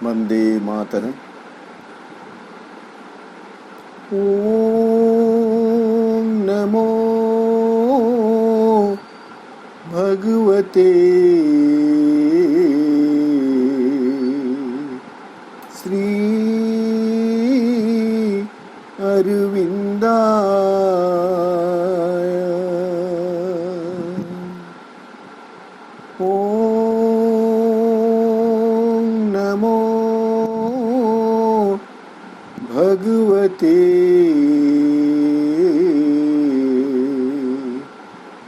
वंदे मातरम। ॐ नमो भगवते श्री अरविंदाय। ॐ नमो भगवते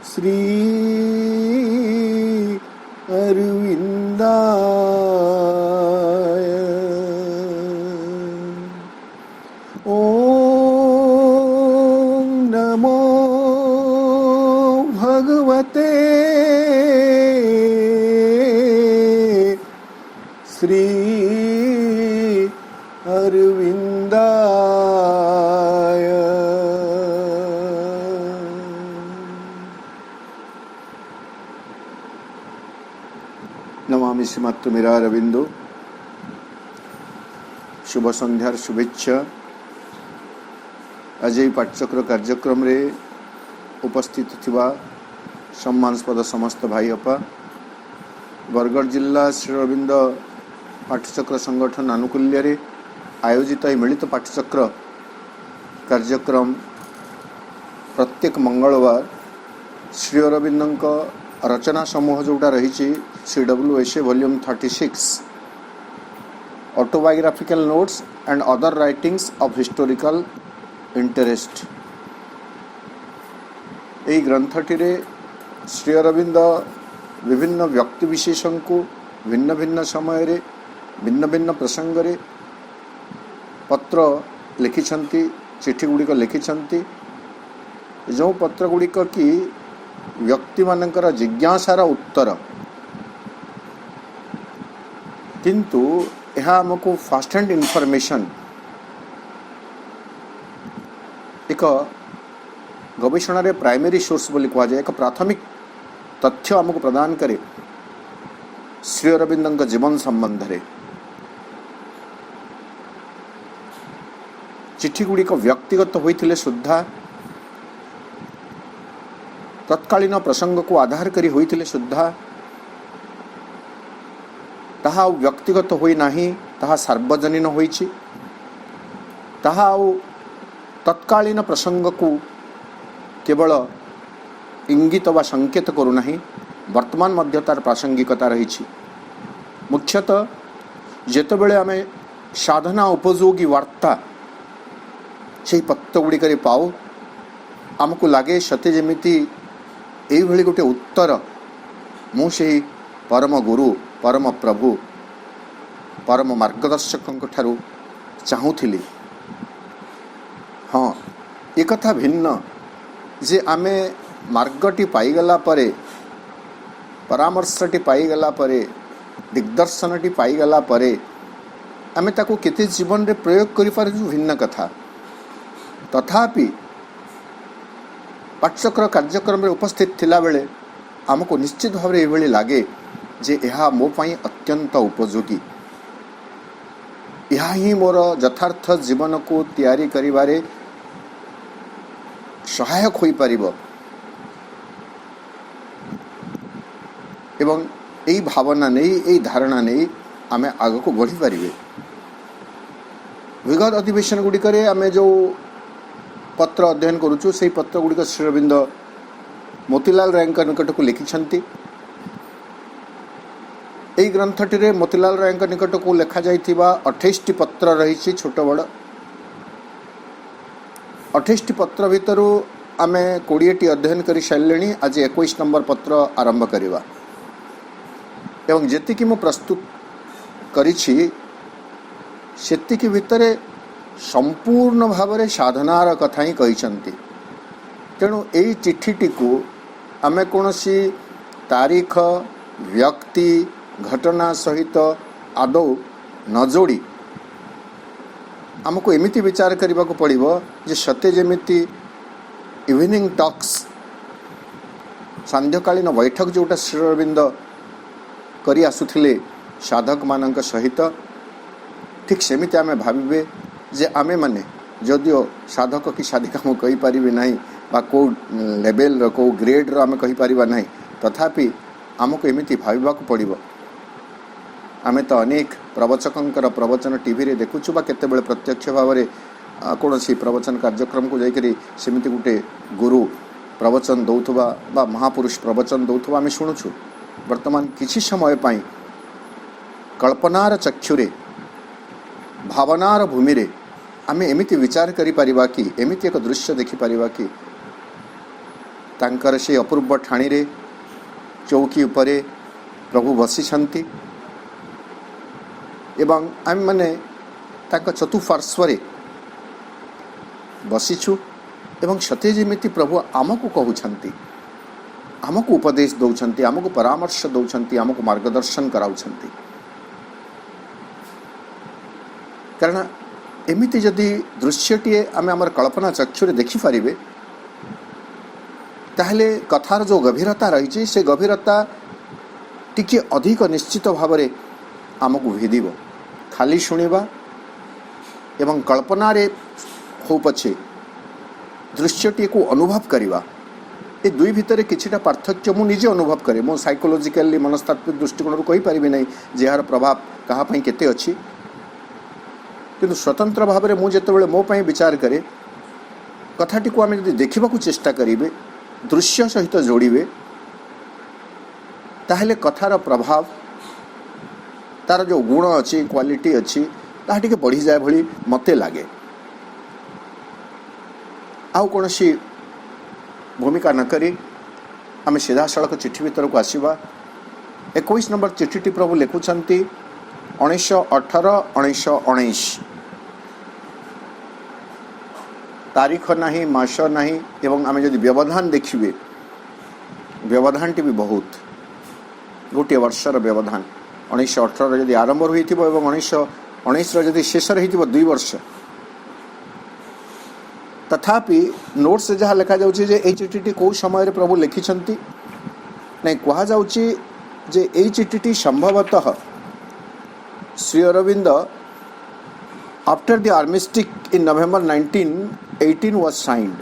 श्री अरविंदाय। ॐ नमो भगवते श्री अरविंदाय। नमामि श्रीमातृमीरा अरविंदो। शुभ संध्यार शुभेच्छा। आज ये पाठचक्र कार्यक्रम रे उपस्थित थिबा सम्मानस्पद समस्त भाई अपा, बरगढ़ जिला श्री अरविंद पाठचक्र संगठन आनुकूल्य रे आयोजित यह मिलित पाठचक्र कार्यक्रम प्रत्येक मंगलवार श्री अरविंद रचना समूह जोटा रही CWSA volume 36 autobiographical notes and other writings of historical interest, यही ग्रंथटी रे श्री अरविंद विभिन्न व्यक्ति विशेषों को भिन्न भिन्न समय रे भिन्न भिन्न प्रसंग रे पत्र लिखिछंती, चिठी गुड़िक लिखिछंती। जो पत्र गुड़िक की व्यक्ति मानकर जिज्ञासार उत्तर, किंतु यह हमको फास्ट हैंड इनफॉरमेशन एक गवेषणा रे प्राइमरी सोर्स बोली कहा जाए, एक प्राथमिक तथ्य हमको प्रदान करे श्री अरविंद जीवन संबंध रे। चिठी गुड़िक व्यक्तिगत होइथिले सुद्धा, तत्कालीन प्रसंग को आधार करी होइथिले सुद्धा, ताहा व्यक्तिगत होई नाही, ताहा सार्वजनीन होइछि। ताहा तत्कालीन प्रसंग को केवल इंगित वा संकेत करू नाही, वर्तमान मध्य तार प्रासंगिकता रही। मुख्यतः जेतेबेले आमे साधना उपयोगी वार्ता से पत्र गुड़िक पाऊ, आमको लगे सते जमीती यही गोटे उत्तर मुझे परम गुरु परम प्रभु परम मार्गदर्शक चाहूली। हाँ, एक कथा भिन्न जे आमे मार्गटी पाईगला परे, परामर्शटी पाईगला परे, दिग्दर्शनटी पाईगला परे आमे ताको केते जीवन रे प्रयोग करि पारजु भिन्न कथा। तथापि पाठचक्र कार्यक्रम में उपस्थित थिला बेले आमको निश्चित भाव में ये लगे जे यह मो पाई अत्यंत उपयोगी, यह ही मोर यथार्थ जीवन को तैयारी करिबारे सहायक होई परिबो एवं यही भावना नहीं, यही धारणा नहीं आमे आग को बढ़ी पारिबे। विगत अधिवेशन गुड़िक आमे जो पत्र अध्ययन करुचु से पत्र गुड़िक श्री अरविंद मोतीलाल राय निकट को लिखिछंती। यही ग्रंथटी रे मोतीलाल राय निकट को लिखा जाइथिबा 28 पत्र रही, छोट बड़ 28 पत्र भितरु आमे 20 अध्ययन कर सारे। आज 21 नंबर पत्र आरंभ करवा एवं जेतिकी मु प्रस्तुत करिछि सेतिकी भितरे संपूर्ण भाव में साधनार कथा ही कही। तेणु यही चिठीटी को आम कौन तारीख व्यक्ति घटना सहित आदौ न जोड़ी आमको एमिति विचार करने को पड़ो जे सते जमिति इवनिंग टॉक्स सांध्यकालीन बैठक जोटा श्री अरविंद करी आसुथिले साधक मानक सहित ठीक सेमिति आमे भाविबे जे आमे माने जदिओ साधक कि साधिका मु कहि परिबे नाही बा को लेवल रो को ग्रेड रो आमे कहि परिबा नाही, तथापि आमको एमिति भाविबाकु पड़िबो। आमे तो अनेक प्रवचकंकर प्रवचन टीवी रे देखुछु बा केते बेले प्रत्यक्ष भाव में कौन सी प्रवचन कार्यक्रम को जाइकरी सेमिति गुटे गुरु प्रवचन दौथुबा बा महापुरुष प्रवचन दौथुबा आमे शुणुछु। वर्तमान किछि समय पाई कल्पनार चक्षुरे भावनार भूमि रे आमे एमिति विचार करि परिबा कि एमिति एक दृश्य देखि परिबा कि तांकर से अपूर्व ठाणी रे चौकी उपरे प्रभु बसिछंती एवं आम मैंने चतुपार्श्वे बसीचु एवं सते जमीती प्रभु आमको कहउछंती, आमको उपदेश दौरान, आमको परामर्श दौरान, आमको मार्गदर्शन कराउछंती। कारण एमिति जदि दृश्यटीए आम आमर कल्पना चक्षुरे देखिपारे ताहले कथार जो गभीरता रही से गभीरता टिके अधिक निश्चित भाव में आमको भेदिब। खाली शुणिबा एवं कल्पनारे हो पछे दृश्यटी को अनुभव करवा ए दुई भितर किछिटा पार्थक्य मु निजे अनुभव करे। मो साइकोलॉजिकली मनस्तात्विक दृष्टिकोण कहि परिबे नै जे यार प्रभाव कहा पई केते अछि, किंतु स्वतंत्र भाव में मु जेतेबेले मो पई विचार करे कथाटी को आमे जदि देखिबाकू चेष्टा करिवे दृश्य सहित जोड़िबे ताहले कथार प्रभाव तार जो गुण अच्छी क्वालिटी अच्छी ताहा टिके बढ़ी जाए भली मते लागे। आउ कौन सी भूमिका न करी आम सीधा सड़क चिठी भीतर को आसवा। 21 नंबर चिठीटी प्रभु लिखुंट 1918 1919 तारीख नहीं मास नहीं एवं आम जदि व्यवधान देखिए व्यवधान टी भी बहुत गोटे वर्षर व्यवधान 1918 जदि आरंभ होती 1919 जदि शेष रही 2 वर्ष तथापि नोट्स जहाँ लिखा जाउछि जे ए चिठीटी कौ समय प्रभु लिखिछंती नहीं कहा जाउछि जे ए चिठीटी संभवतः Shri Aurobindo after the armistice in November 1918 was signed.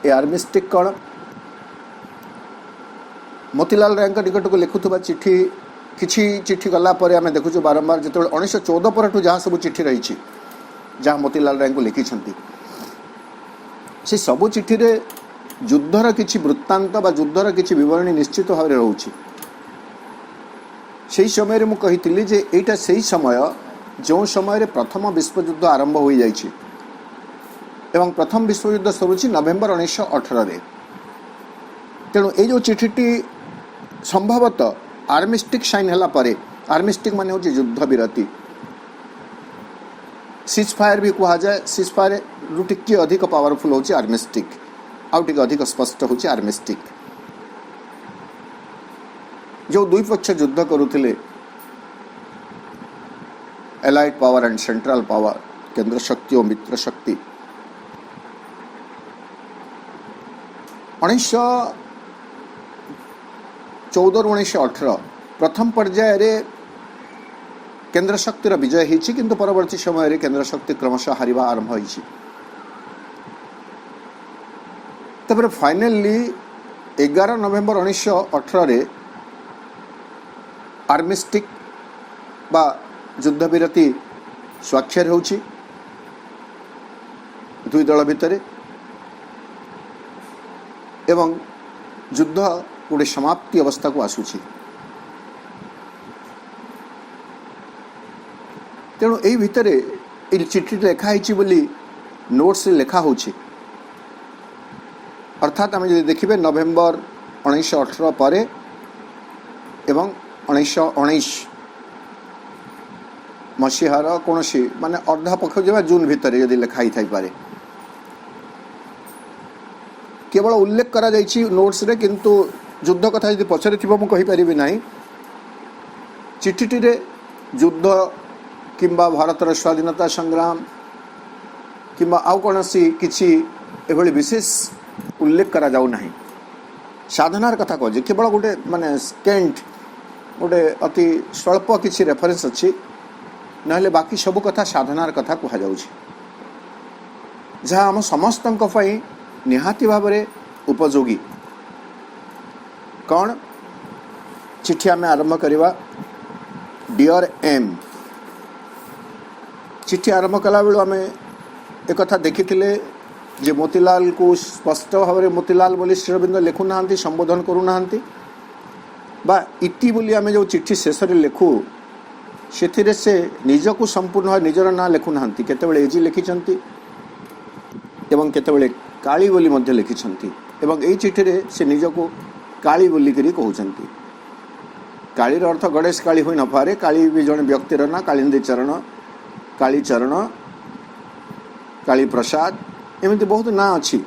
ए आर्मिस्टिक कौन मोतीलाल राय निकट को लिखुवा चिठी किछि चिठी गला परे आमे देखुछु बारंबार जो 1914 पर जहाँ सब चिठी रही जहाँ मोतीलाल राय को लिखिछंती से सबु चिठी रे युद्धर किछि वृत्तांत बा युद्धर किछि विवरणी निश्चित भाव में रोचे। से समय रे मु कहितिली जे एटा सही समय जो समय रे प्रथम विश्वयुद्ध आरंभ हो जाइछि एवं प्रथम विश्वयुद्ध सरुछि नवेम्बर 1918 रे। तेणु ए जो चिठीटी संभवतः आर्मिस्टिक साइन हला परे, आर्मिस्टिक माने होछि युद्ध विरति, सीज फायर भी कहा जाए, सीज फायर रु टिके अधिक पावरफुल होछि आर्मिस्टिक, आउ टिके अधिक स्पष्ट होछि आर्मिस्टिक। जो दुई पक्ष युद्ध करुथिले allied power and central power, केंद्र शक्ति और मित्र शक्ति, 1914-1918 प्रथम पर्याय रे केंद्र शक्तिर विजय होइछि, किंतु परवर्ती समय रे केंद्र शक्ति क्रमशः हारिबा आरंभ होइछि। तबरे फाइनली 11 नवेम्बर 1918 रे आर्मिस्टिक बा युद्ध विरति स्वाक्षर होछि दुई दल भितर एवं युद्ध गोटे समाप्ति अवस्था को आसुछि। तेणु यही भितर ये चिठी लिखाई बोली नोट्स लिखा होछि, अर्थात आम जब देखिए नवेम्बर 1918 पर एवं 1919 मसीहार कौन सी माने अर्धा पक्ष जब जून भितर यदि लिखाई थाई पारे, केवल उल्लेख करा जाइछि नोट्स रे, किंतु युद्ध कथा यदि पछरे थिबो मु कहि परिबि नाही। चिठीटी रे युद्ध किंबा भारतर स्वाधीनता संग्राम किंबा आउ कौन सी किछि एभली विशेष उल्लेख करा जाऊ नाही। साधनार कथा कह केवल गोटे माने स्केंट गोटे अति स्वल्प किछि रेफरेंस अच्छी नहले बाकी सब कथा साधनार कथा कह जाउछि जहाँ आम समस्तंक पई निहाती भाव में उपयोगी। कौन चिट्ठी आम आरंभ करवा डियर एम। चिट्ठी आरंभ कला बेलू आम एक कथा देखी जे मोतीलाल को स्पष्ट भाव में मोतीलाल बोली श्री अरविंद लिखुना संबोधन करूना बा इति बोली आम जो चिट्ठी शेष लिखु से निजक संपूर्ण निजर ना लिखुना केतबेले एजी लिखिं एवं केतबेले काली बोली मध्य लिखिं एवं यही चिट्ठी से निजको काली बोलिक कहते। कालीर अर्थ गणेश काली हो न पारे, काली भी जड़े व्यक्तिर ना, कालिंदी चरण, काली चरण, काली प्रसाद एमती बहुत ना अच्छी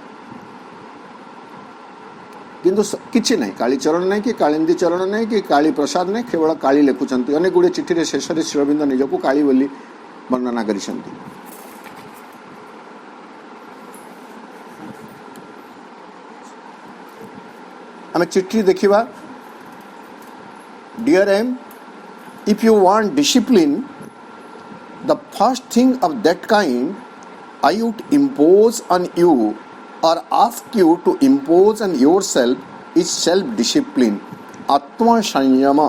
किंतु किछि नहीं, काली चरण नहीं कि कालिंदी चरण नहीं कि काली प्रसाद नहीं, केवल काली लिखुंट। अनेक गुड़े चिठी शेष श्री अरविंद निजक काली बोली वर्णना करिसेंती। आम चिट्ठी देखा dear M, if you want discipline the first thing of that kind I would impose on you और ask you to impose on yourself is self discipline, आत्म संयम,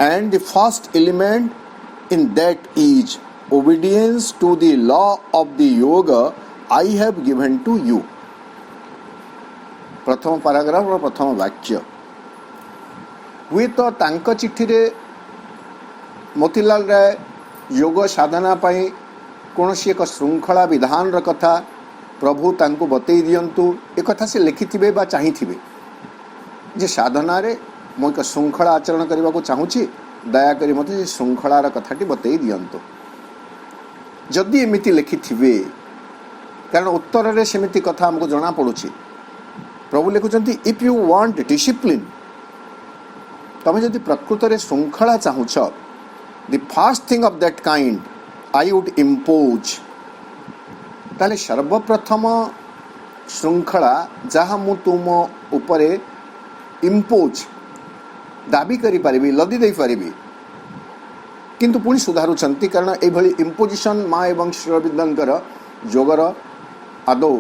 and the first element in that is obedience to the law of the yoga I have given to you. प्रथम paragraph और प्रथम वाक्य हुए तो तांक चिट्ठी रे मोतीलाल राय योग साधना पाई कौन सी एक श्रृंखला विधान कथा प्रभु तांको बतई दियंतु एक कथा से लिखिथिबे बा चाहिथिबे जे साधना रे मो एक श्रृंखला आचरण करने को चाहूँगी, दयाकोरी मत श्रृंखलार कथाटी बतई दियंतु। जदि एमिति लिखिथिबे, कारण उत्तर रे सेमिति कथा हमको जना पड़ुछि। प्रभु लिखुंट इफ यू वांट डिसिप्लिन, तमें जदि प्रकृत में श्रृंखला चाहूच, the first thing of that kind I would impose, ताले सर्वप्रथम श्रृंखला जहाँ मु तुम उपरे इम्पोज दाबी करि पारिबी, लदी दे पारिबी, किंतु पुणी सुधारुचंती कारण एभली इम्पोजिशन माँ एवं श्री अरविंदर जोगर आदौ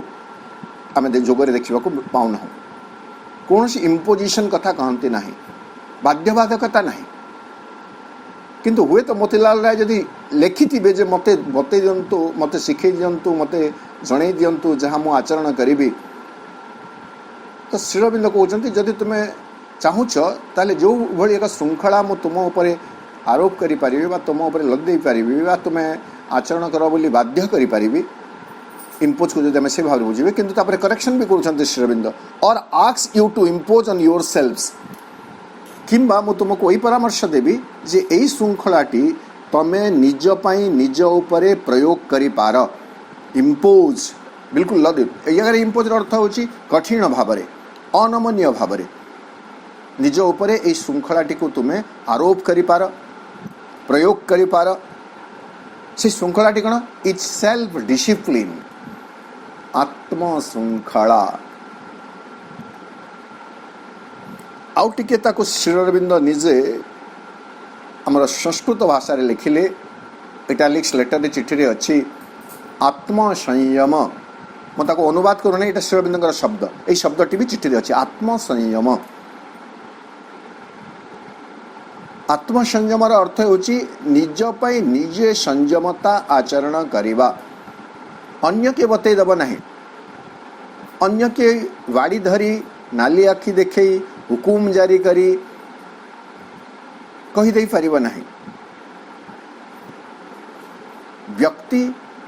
आम जोगरे देखा पाऊना। कौन सी इम्पोजिशन कथा कहती ना, बाध्यबाधकता ना, किंतु हुए तो मोतीलाल राय जदि लिखिथिबे जे मते बतई दियंतु, मते शिखई दियंतु, मते जणई दियंतु जहाँ मु आचरण करी, तो श्री अरविंद कहते जदि तुम्हें चाहूच ताले जो भली एक श्रृंखला मु तुम उपरे आरोप करि पारिबी बा तुम उपरे लद दे पारिबी बा तुम्हें आचरण कर बोली बाध्य करि पारिबी, इम्पोज को जो आम से भाव में बुझे, किंतु तापर करेक्शन भी कर श्री अरविंद और ask you to impose on yourselves, किंबा मु तुमको यही परामर्श देवी जे यही श्रृंखलाटी तमें निज पाई निज उपरे प्रयोग करि पार। इम्पोज बिल्कुल लद, अगर इम्पोज अर्थ हो कठिन भाव में, अनमनीय भाव में निज उपरे यही श्रृंखलाटी को तुम्हें आरोप करि पार, प्रयोग करि पार। से श्रृंखलाटी कौन? इज सेल्फ डिसिप्लिन, आत्म श्रृंखला। आउ टिके ताको श्री अरविंद निजे आमर संस्कृत भाषा रे लिखिले, इटालिक्स लेटर चिठी रे अच्छी आत्म संयम। मैं ताको अनुवाद करूना, ये श्री अरविंद शब्द, यही शब्दटी भी चिठी रे अच्छी आत्म संयम। आत्म संयमर अर्थ होची निज पाई निजे संयमता आचरण करिबा, अन्य के बतई दब नहीं, अन्य के वाड़ी धरी नाली आखि देखई हुकुम जारी करी कहीदे पारिब नहीं। व्यक्ति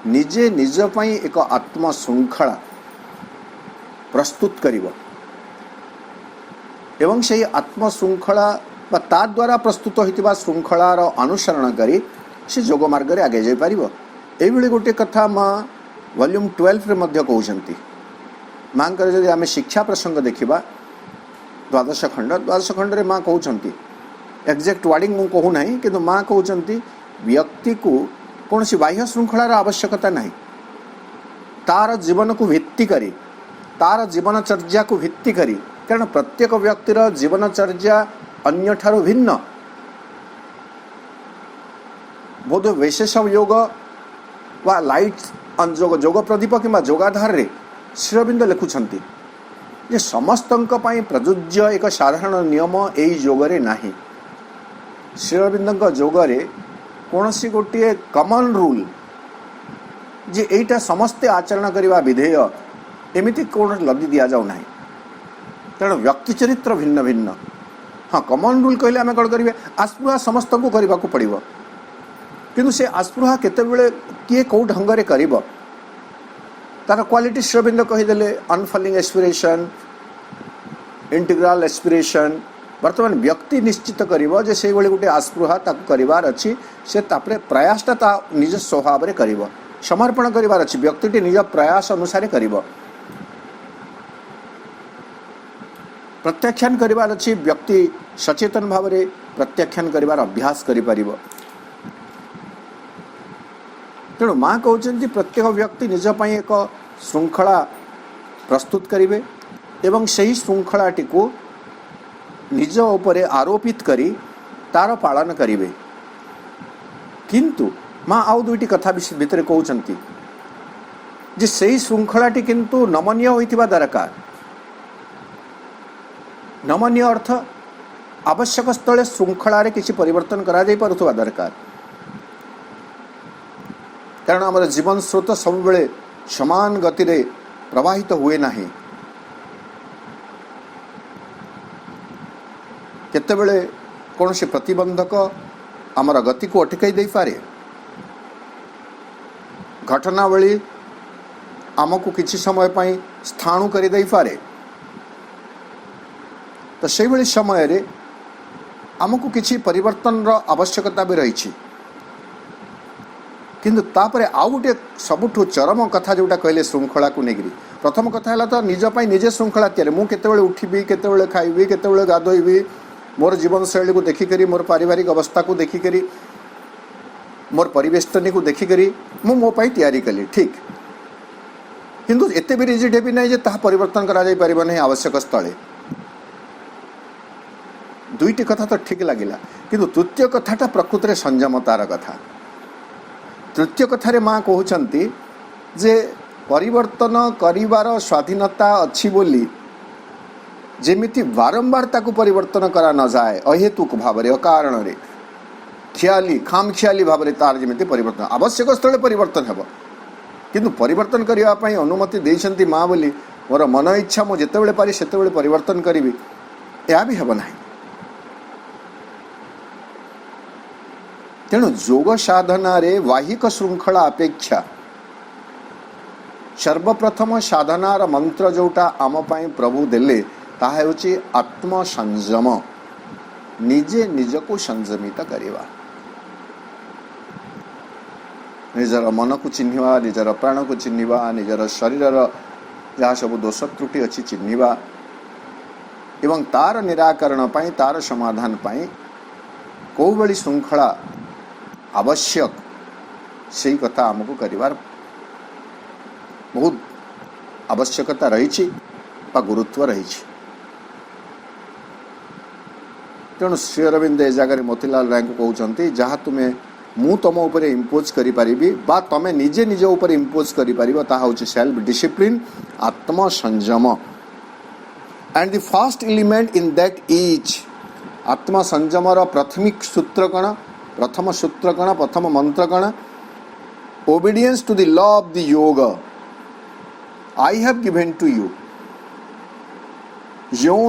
निजे निज पाई एक आत्म श्रृंखला प्रस्तुत करिब एवं से आत्म श्रृंखला ता द्वारा प्रस्तुत होता श्रृंखलार अनुसरण करी से जोग मार्ग रे आगे जाई पारिब। एभली गोटे कथा माँ वॉल्यूम 12 रे मध्य कहउछंती। माँ जदि आम शिक्षा प्रसंग देखा द्वादश खंड रे माँ कहउछंती, एक्जेक्ट वार्डिंग मु कहू नहीं, किंतु माँ कहउछंती व्यक्ति को कौन सी बाह्य श्रृंखलार आवश्यकता नहीं, तार जीवन को भित्ति करी, तार जीवनचर्या को भित्ति करी, कारण प्रत्येक व्यक्तिर जीवनचर्या अन्य ठारू भिन्न। बोध वैशेषव योग वा लाइट जोग जोग प्रदीप कि जोगाधार रे श्री अरविंद लिखुछंती जे समस्तंक पई प्रযোज्य एक साधारण नियम एई जोगरे नाही। श्री अरविंद जोगरे कौनसी गोटे कॉमन रूल जे एटा समस्ते आचरण करने विधेय एमती कौन लदी दि जाऊ ना। तेणु व्यक्ति चरित्र भिन्न भिन्न। हाँ कॉमन रूल कहले आम कौन करेंगे आस्पृहा समस्त को करने को पड़ो किंतु से आस्पृहा केतेबेले किए कौ ढंग से कर तार क्वालिटी श्री अरविंद कहीदेले अनफलिंग एस्पिरेशन इंटीग्राल एस्पिरेशन वर्तमान व्यक्ति निश्चित करिवो जे से भली गोटे आस्पृहा ताकू करिवार अछि से तापरे प्रयासटा ता निज स्वभाव रे करिवो समर्पण करिवार अछि व्यक्तिटी निज प्रयास अनुसार करिवो प्रत्याख्यान करिवार अछि व्यक्ति सचेतन भाव रे प्रत्याख्यान करिवार अभ्यास करि परिवो। तेणु माँ कहते प्रत्येक व्यक्ति निज पई एक श्रृंखला प्रस्तुत करिवे एवं सही श्रृंखलाटी को निज उपरे आरोपित करी तार पालन करिवे। किंतु माँ आउ दुईटी कथा भितर कहते जे सही श्रृंखलाटी किंतु नमनीय होइथिबा दरकार। नमनीय अर्थ आवश्यक स्थले श्रृंखला रे किसी परिवर्तन करा जाई पारुथबा दरकार। कारण आमर जीवन स्रोत सब बेले समान गति रे प्रवाहित हुए नहीं। केतेबेले कौन से प्रतिबंधक आमर गति को अटकाई दे पारे। घटनावली आमको किसी समय पाई स्थाणु कर दे पारे। तो से भली समय रे आमको किसी परिवर्तन रो आवश्यकता भी रही। किंतु तापरे आउ गोटे सबुठु चरम कथा जोटा कहले श्रृंखला को नेगिरी प्रथम कथा है तो निज पाई निजे श्रृंखला तैयारी मु केतेबेले उठिबी केतेबेले खाइबी केतेबेले गाधोइबी मोर जीवन शैली को देखिकरी मोर पारिवारिक अवस्था को देखिकरी मोर परिवेष्टनी को देखिकरी मु मो पाई तैयारी कली ठीक। किंतु एते भी रिजिड भी नहीं जे ताहा परिवर्तन करा जाई परिबा नहीं आवश्यक स्थले। दुईटी कथा तो ठीक लगिला किंतु तृतीय कथाटा प्रकृत रे संयमतार कथा। तृतीय कथारे माँ कहते जे परिवर्तन करिवार स्वाधीनता अच्छी बोली जेमिति बारंबार ताकू परिवर्तन करा न जाए अहेतुक भाव रे अकारण रे ख्याली खाम ख्याली भाव रे तार जेमिति परिवर्तन आवश्यक स्थले परिवर्तन हेबो किंतु परिवर्तन करिवा पई अनुमति देइछंती माँ बोली मोर मन इच्छा मो जेतेबेले पारी सेतेबेले परिवर्तन करिवि या भी हेबो नाही। तेणु जोग साधना रे वाहिक श्रृंखला अपेक्षा सर्वप्रथम साधनार मंत्र जोटा आम पाई प्रभु देले ताहा हेउची आत्म संयम निजे निज को संयमित करिवा निजर मन को चिन्हिवा निजर प्राण को चिन्हिवा निजर शरीर जहाँ सब दोष त्रुटि अच्छी चिन्हिवा एवं तार निराकरण पाई तार समाधान पाई कौ भली श्रृंखला आवश्यक से कथा आमको करिवार बहुत आवश्यकता रही गुरुत्व रही। तेणु श्री अरविंद ए जगह मोतीलाल राय को कहते जहाँ तुम्हें मु तुम उपर इम्पोज करी बा तमें निजे निज उपर इम्पोज करी ताहा होची सेल्फ डिसिप्लिन आत्म संयम and the first element in that is आत्म संयमर प्राथमिक सूत्र कण प्रथम सूत्र कण प्रथम मंत्र कण obedience to the law of the yoga I have given to you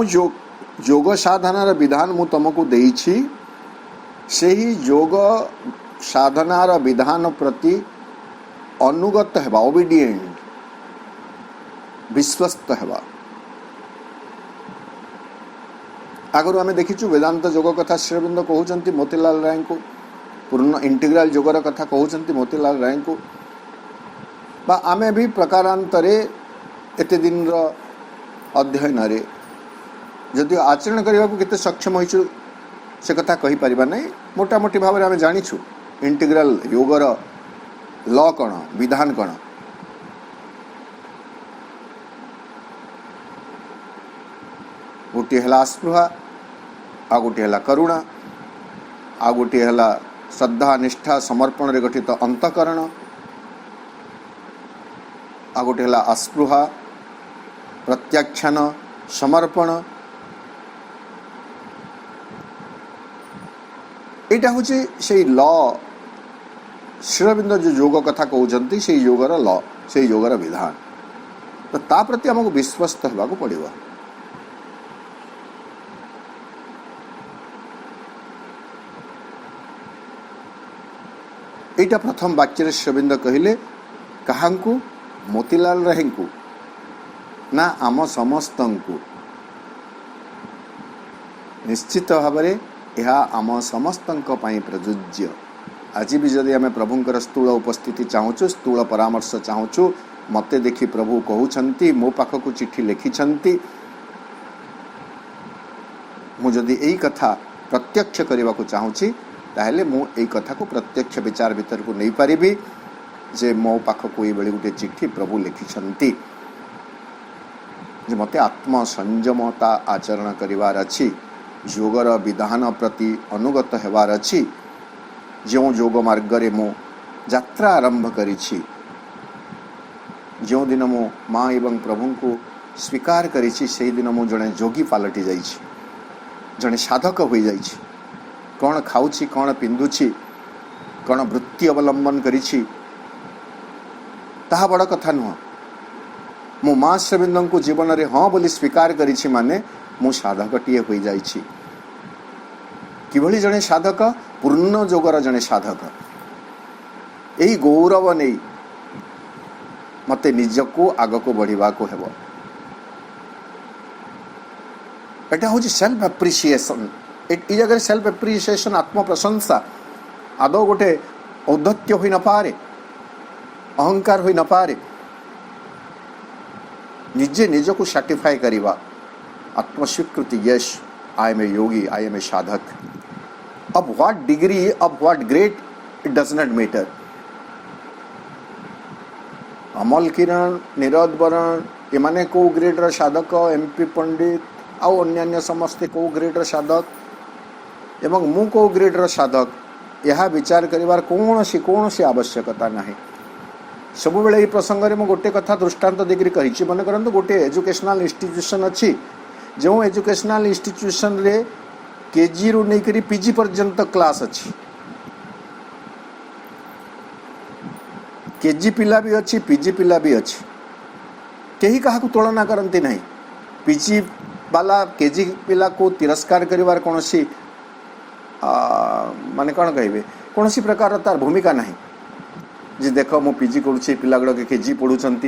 जो योग साधनार विधान मु तुमको देइछि सेही योग साधनार विधान प्रति अनुगत हेबा ओबीडिएंट विश्वस्त हेबा। आगु आम देखीचु वेदांत योग कथा श्री अरविंद कहते मोतीलाल राय को पूर्ण इंटीग्राल योगर कथा कहते मोतीलाल राय को बा आमे भी प्रकारांतरे एते दिन अध्ययन रे जदि आचरण करने को केते सक्षम होइछु से कथा कहि परिबा नै मोटा मोटी भाव आम जानिछु इंटीग्राल योगर लॉ कण विधान कण गोटे है स्पृहा आ गोटे है करुणा आ गोटे है श्रद्धा निष्ठा समर्पण रे गठित अंतकरण, आ गोटे है अस्पृहा प्रत्याख्यान समर्पण। यहाँ हूँ से ल श्री अरविंद जो योग कथा कहते से योगर ल से योगर विधान, तो ता प्रति आमको विश्वस्त होगा पड़ो। यहाँ प्रथम वाक्य श्री अरविंद कहले क्या मोतीलाल राही को ना आम समस्त को, निश्चित भाव में यह आम समस्त प्रযোज्य। आज भी जदि आम प्रभुंकर स्थूल उपस्थिति चाहूँ, स्थूल परामर्श चाहूँ, मत देखि प्रभु कहते मो पाखक चिट्ठी लिखिं, मुझे यही कथा प्रत्यक्ष करने को चाहूँगी ताहले मु यही कथा को प्रत्यक्ष विचार भीतर को नहीं पारिबी जे मो पाखक ये गोटे चिट्ठी प्रभु लिखिं, जे मते आत्म संयमता आचरण करिवार अछि, योगर विधान प्रति अनुगत हेबार अछि। जो योग मार्ग रे मो यात्रा आरंभ करिछि, जो दिन मो माँ एवं प्रभु को स्वीकार करिछि, से दिन मो जड़े जोगी पलटि जाइछि, जड़े साधक हो जाइछि। कौन खाऊछि, कौन पिंधुछि, कौन वृत्ति अवलंबन करिछि ताहा बड़ कथा नुह। मो माँ श्रीबिंद को जीवन रे हाँ बोली स्वीकार करिछि माने मु साधकटीए हो जाइछि। किभली जड़े साधक, पूर्ण जोगर जड़े साधक। यही गौरव नहीं मते निजको आगको बढ़िबा को हेबो। एटा होची सेल्फ एप्रिसिएशन। ई जगह सेल्फ एप्रिसिएशन, आत्म प्रशंसा आदौ गोटे औद्धत्य होई न पारे, अहंकार होई न पारे। निजे निजको सर्टिफाई करिबा, आत्मस्वीकृति, यश I M A Yogi, I am ए साधक। अब व्हाट डिग्री, अब what grade, it does not matter. Amal Kiran, Nirod Baran एमाने को ग्रेडर साधक, एमपी पंडित आउ अन्यान्य समस्ते को ग्रेडर साधक एवं मु को ग्रेडर साधक, यह विचार करिवार कौन सी आवश्यकता नहीं। सब बेले प्रसंग में गोटे कथा दृष्टांत देकर कही, मन करंतु गोटे एजुकेशनल इंस्टीट्यूशन अच्छी, जो एजुकेशनल इंस्टीट्यूशन रे केजी रु नहीं पीजी पर्यंत क्लास अच्छी। केजी पिला भी अच्छी, पीजी पिला भी अच्छी, कहीं क्या तुलना करती नहीं। पीजी वाला केजी पिला को तिरस्कार करिवार कौन सी माने कौन कहे कौन सी प्रकार तार भूमिका नहीं। जे देख मु पीजी करुच्छे, पिला गुड़ा केजी पढ़ुंट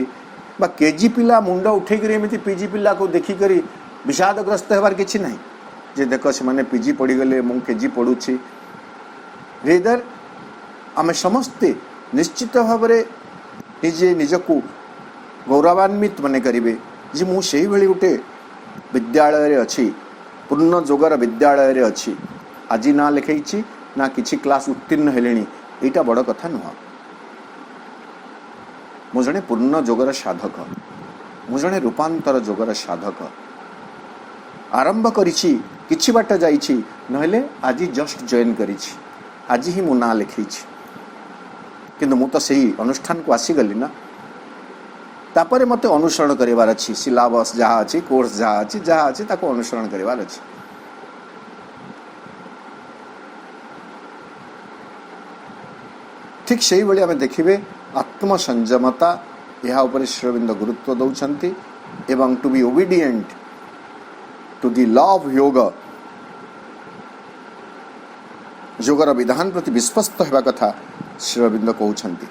बा केजी पिला मुंड उठेकरी एमती पीजी पिला को देखिकरी विषादग्रस्त होबार किछि नहीं। जे देख से माने पीजी पढ़ीगले मु केजी पढ़ुछि। रेदर आमे समस्ते निश्चित भाव में निजे निजको गौरवान्वित मन करेंगे जे मु से भली गोटे विद्यालय अच्छी, पूर्ण जोगर विद्यालय अच्छी। आज ना लिखाई ना किसी क्लास उत्तीर्ण हेले, यहाँ बड़ कथा नुह। मु जड़े पूर्ण जोगर साधक, मु जड़े रूपांतर जोगर साधक। आरंभ करिछि, किछि बाट जाइछि, नहेले आज जस्ट जॉइन करिछि, आज ही मु ना लिखाई। किंतु मु तो सही अनुष्ठान को आसीगली ना, तापर मते अनुसरण करिवार अछि। सिलेबस जहाँ अच्छी, कोर्स जहाँ अच्छी ताको अनुसरण करिवार अछि। ठीक से भाई आम देखिए आत्म संयमता, यह उपर श्री अरविंद गुरुत्व दौरान एवं to be obedient to the law of yoga, योगर विधान प्रति विश्वस्त होगा कथा श्री अरविंद कहते।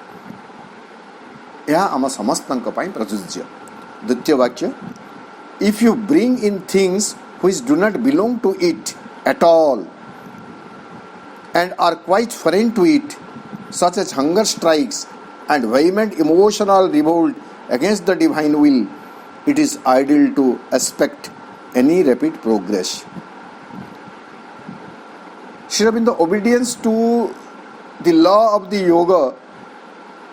यह आम समस्त प्रযোज्य। द्वितीय वाक्य, if you bring in things which do not belong to it at all and are quite foreign to it, such as hunger strikes and vehement emotional revolt against the divine will, it is idle to expect any rapid progress. Shri Aurobindo, obedience to the law of the yoga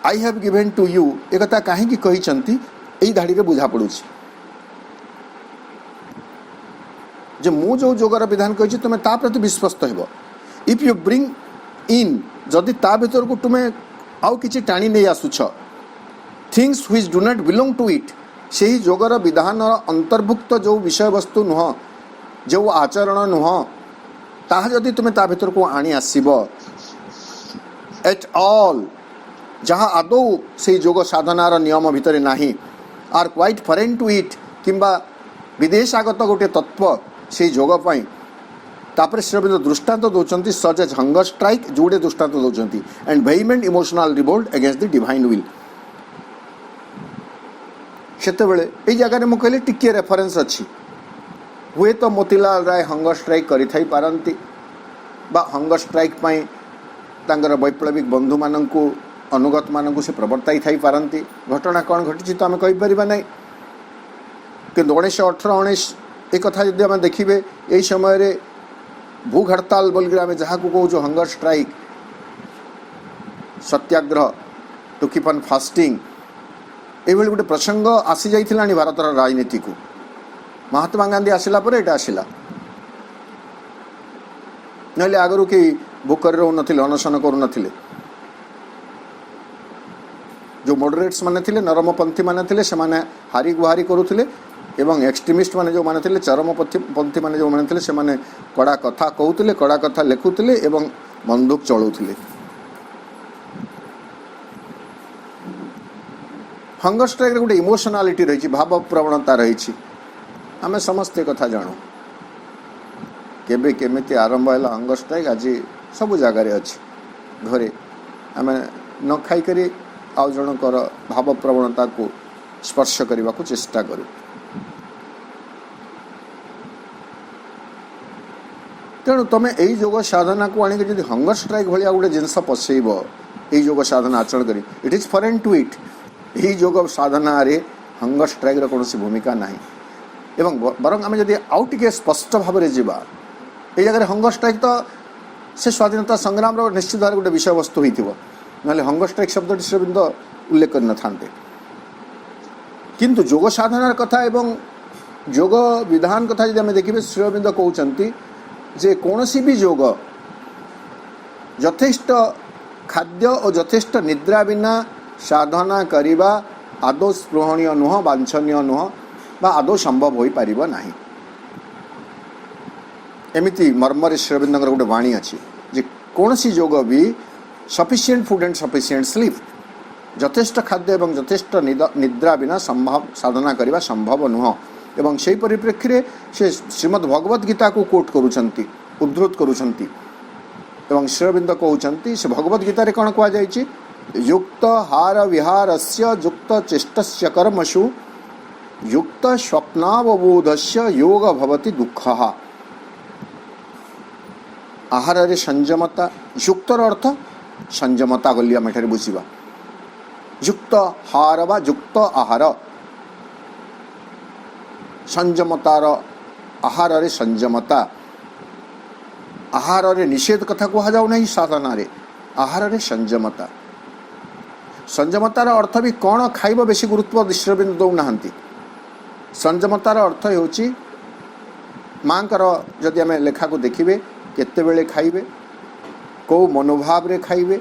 I have given to you, एक कथा कहीं कही चंती यही धाड़ी रे बुझा पड़ुछि जे मु जो योगर विधान कही तुम्हें ता प्रति विश्वस्त हेबो। इफ यू ब्रिंग इन जदि ता भीतर को तुम्हें आउ किछि टाणी नहीं आसुछ things which do not belong to it से ही योगर विधान अंतर्भुक्त जो विषय वस्तु नुह जो आचरण नुह ताहा जदि तुम्हें ता भीतर को आनी आसीबो एट ऑल जहाँ आदौ से योग साधनार नियम भितर नाही आर क्वाइट फरेन टू इट किंबा विदेशागत गोटे तत्व से योग पाई तापर श्रीरबिंद दृष्टांत दौरान सच एज हंगर स्ट्राइक जोड़े दृष्टांत दौरान and vehement emotional revolt against the divine will सेतेबेले एई जगह मु कहली टिके रेफरेंस अच्छी हुए तो मोतीलाल राय हंगर स्ट्राइक करि थाई पारंती बा हंगर स्ट्राइक पाई तांगर वैप्लविक बंधु माननकु अनुगत माननकु से प्रवर्ताई थाई पारंती घटना कौन घटी तो आम कहीपर ना कि 1918-19 एक कथा जब आम देखिए यही समय भूख हड़ताल बोल आम जहाँ को कहूँ hunger strike satyagraha to keep on fasting ये गोटे प्रसंग आसी जाइथिलानी भारतर राजनीति को महात्मा गांधी आसिला पर एटा आसिला नहले आगरू कि भूखरे रहू नथिले अनशन करू नथिले जो मॉडरेट्स माने थिले नरमपंथी माने थिले सेमाने हारी गुहारी करुथिले एवं एक्सट्रीमिस्ट माने जो माने थिले चरमपंथी माने जो माने थिले सेमाने कड़ा कथा कहूथिले कड़ा कथा लेखुथिले एवं बंदूक चलौथिले हंगर स्ट्राइक रे गोटे इमोशनालिटी रही भाव प्रवणता रही आमे समस्ते कथा जानू केबे केमिति आरंभ है हंगर स्ट्राइक आज सब जगार अच्छी घरे आम न खाई करी आउ जनकर भाव प्रवणता को स्पर्श करने को चेष्टा करूँ तेणु तुम यही योग साधना को आणिक जब हंगर स्ट्राइक भाया गोटे जिनस पसैब यही योग साधना आचरण करी it is foreign to it यही योग साधना रे हंगर स्ट्राइक कौन भूमिका ना एवं बरं आम जब आउ टे स्पष्ट भाव में जावा ये जगह हंगर स्ट्राइक तो से स्वाधीनता संग्राम निश्चित भाव गोटे विषय वस्तु हो ना हंगर स्ट्राइक शब्द श्रीरबिंद उल्लेख कर नथांते किंतु योग साधनार कथा एवं योग विधान कथा जब आम देखिए श्रीरबिंद कहते जे कौनसी भी योग यथेष्ट खाद्य और यथेष्ट निद्रा बिना साधना करिबा आदौ स्पृहणीय नुह वांछनीय नुह बा आदौ संभव हो पारिब नाही एमिति मर्मरे श्रीरबिंद गोटे वाणी अच्छी जे कौनसी योग भी sufficient food and sufficient sleep यथेष्ट खाद्य एवं यथेष्ट निद्रा बिना संभव साधना करने संभव नुह एवं से परिप्रेक्षी में से श्रीमद् भगवद गीता को कोट करुछंती उद्धृत करुछंती एवं श्रीरबिंद कहउछंती से भगवद गीता रे कौन कह जाइछि युक्त हार विहारस्य युक्त चेष्टस्य कर्मसु युक्त स्वप्नावबोधस्य योग भवति दुःखः आहार रे संयमता युक्तर अर्थ संयमता गलिया मेठारे बुझिबा युक्त हार बा युक्त आहार संयमतार आहार रे संयमता आहार रे निषेध कथा कह जाऊ नहीं साधना रे आहार रे संयमता संयमतार अर्थ भी कौन खाइब बेसी गुरुत्व श्रीरबिंद दौ नाहंती संयमतार अर्थ होची मांकर जदि आम लेखा को देखिबे केते बेले खाइबे को मनोभाव रे खाइबे